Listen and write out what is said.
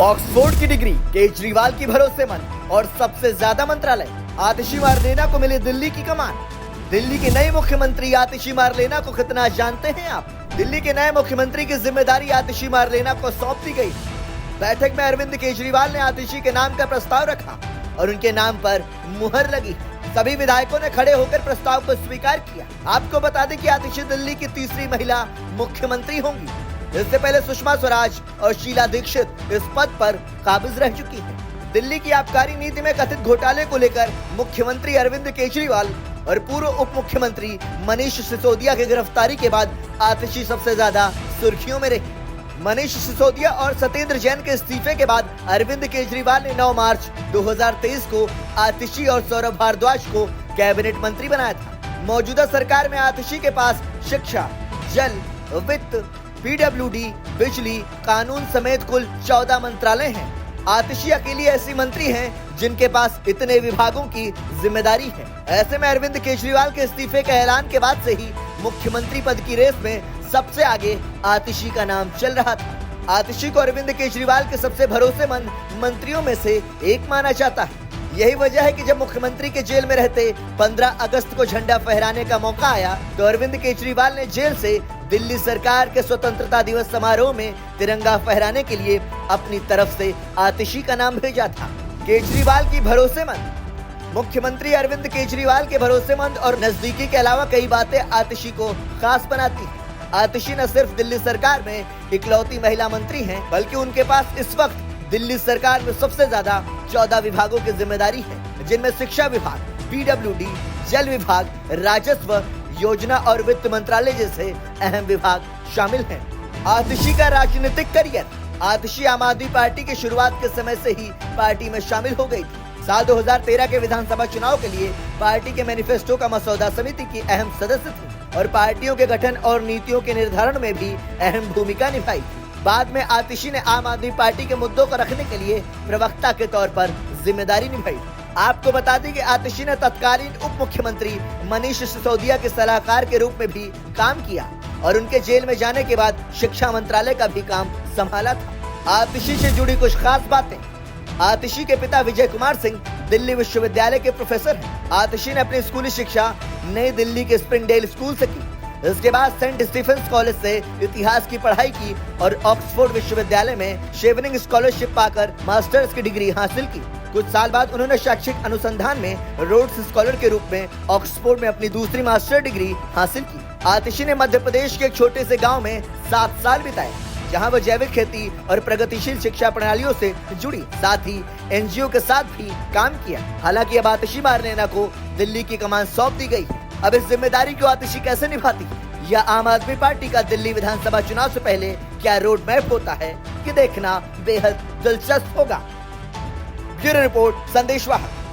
Oxford की degree, Kejriwal की भरोसेमंद और सबसे ज्यादा मंत्रालय, आतिशी मारलेना को मिली दिल्ली की कमान। दिल्ली के नए मुख्यमंत्री आतिशी मारलेना को कितना जानते हैं आप? दिल्ली के नए मुख्यमंत्री की जिम्मेदारी आतिशी मारलेना को सौंप दी गई। बैठक में अरविंद केजरीवाल ने आतिशी के नाम का प्रस्ताव रखा और उनके नाम पर मुहर लगी। सभी विधायकों ने खड़े होकर प्रस्ताव को स्वीकार किया। आपको बता दें कि आतिशी दिल्ली की तीसरी महिला मुख्यमंत्री होंगी। इससे पहले सुषमा स्वराज और शीला दीक्षित इस पद पर काबिज रह चुकी हैं। दिल्ली की आबकारी नीति में कथित घोटाले को लेकर मुख्यमंत्री अरविंद केजरीवाल और पूर्व उप मुख्यमंत्री मनीष सिसोदिया की गिरफ्तारी के बाद आतिशी सबसे ज्यादा सुर्खियों में रही। मनीष सिसोदिया और सत्येंद्र जैन के इस्तीफे के बाद अरविंद केजरीवाल ने 9 मार्च 2023 को आतिशी और सौरभ भारद्वाज को कैबिनेट मंत्री बनाया था। मौजूदा सरकार में आतिशी के पास शिक्षा, जल, वित्त, पीडब्ल्यूडी, बिजली, कानून समेत कुल 14 मंत्रालय हैं। आतिशी अकेली ऐसी मंत्री हैं जिनके पास इतने विभागों की जिम्मेदारी है। ऐसे में अरविंद केजरीवाल के इस्तीफे के ऐलान के बाद से ही मुख्यमंत्री पद की रेस में सबसे आगे आतिशी का नाम चल रहा था। आतिशी को अरविंद केजरीवाल के सबसे भरोसेमंद मंत्रियों में से एक माना जाता है। यही वजह है कि जब मुख्यमंत्री के जेल में रहते 15 अगस्त को झंडा फहराने का मौका आया तो अरविंद केजरीवाल ने जेल से दिल्ली सरकार के स्वतंत्रता दिवस समारोह में तिरंगा फहराने के लिए अपनी तरफ से आतिशी का नाम भेजा था। केजरीवाल की भरोसेमंद। मुख्यमंत्री अरविंद केजरीवाल के भरोसेमंद और नजदीकी के अलावा कई बातें आतिशी को खास बनाती हैं। आतिशी न सिर्फ दिल्ली सरकार में इकलौती महिला मंत्री हैं, बल्कि उनके पास इस वक्त दिल्ली सरकार में सबसे ज्यादा 14 विभागों की जिम्मेदारी है, जिनमें शिक्षा विभाग, पीडब्ल्यूडी, जल विभाग, राजस्व, योजना और वित्त मंत्रालय जैसे अहम विभाग शामिल हैं। आतिशी का राजनीतिक करियर। आतिशी आम आदमी पार्टी की शुरुआत के समय से ही पार्टी में शामिल हो गई थी। साल 2013 के विधानसभा चुनाव के लिए पार्टी के मैनिफेस्टो का मसौदा समिति की अहम सदस्य थी और पार्टियों के गठन और नीतियों के निर्धारण में भी अहम भूमिका निभाई थी। बाद में आतिशी ने आम आदमी पार्टी के मुद्दों को रखने के लिए प्रवक्ता के तौर पर जिम्मेदारी निभाई। आपको बता दें कि आतिशी ने तत्कालीन उप मुख्यमंत्री मनीष सिसोदिया के सलाहकार के रूप में भी काम किया और उनके जेल में जाने के बाद शिक्षा मंत्रालय का भी काम संभाला था। आतिशी से जुड़ी कुछ खास बातें। आतिशी के पिता विजय कुमार सिंह दिल्ली विश्वविद्यालय के प्रोफेसर हैं। आतिशी ने अपनी स्कूली शिक्षा नई दिल्ली के स्प्रिंगडेल स्कूल से की। इसके बाद सेंट स्टीफेंस कॉलेज से इतिहास की पढ़ाई की और ऑक्सफोर्ड विश्वविद्यालय में शेवनिंग स्कॉलरशिप पाकर मास्टर्स की डिग्री हासिल की। कुछ साल बाद उन्होंने शैक्षिक अनुसंधान में रोड्स स्कॉलर के रूप में ऑक्सफोर्ड में अपनी दूसरी मास्टर डिग्री हासिल की। आतिशी ने मध्य प्रदेश के एक छोटे से गाँव में 7 साल बिताए, जहाँ वह जैविक खेती और प्रगतिशील शिक्षा प्रणालियों से जुड़ी, साथ ही एनजीओ के साथ भी काम किया। हालांकि अब आतिशी मारलेना को दिल्ली की कमान सौंप दी गई। अब इस जिम्मेदारी को आतिशी कैसे निभाती है या आम आदमी पार्टी का दिल्ली विधानसभा चुनाव से पहले क्या रोड मैप होता है, ये देखना बेहद दिलचस्प होगा। ब्यूरो रिपोर्ट, संदेश वाहक।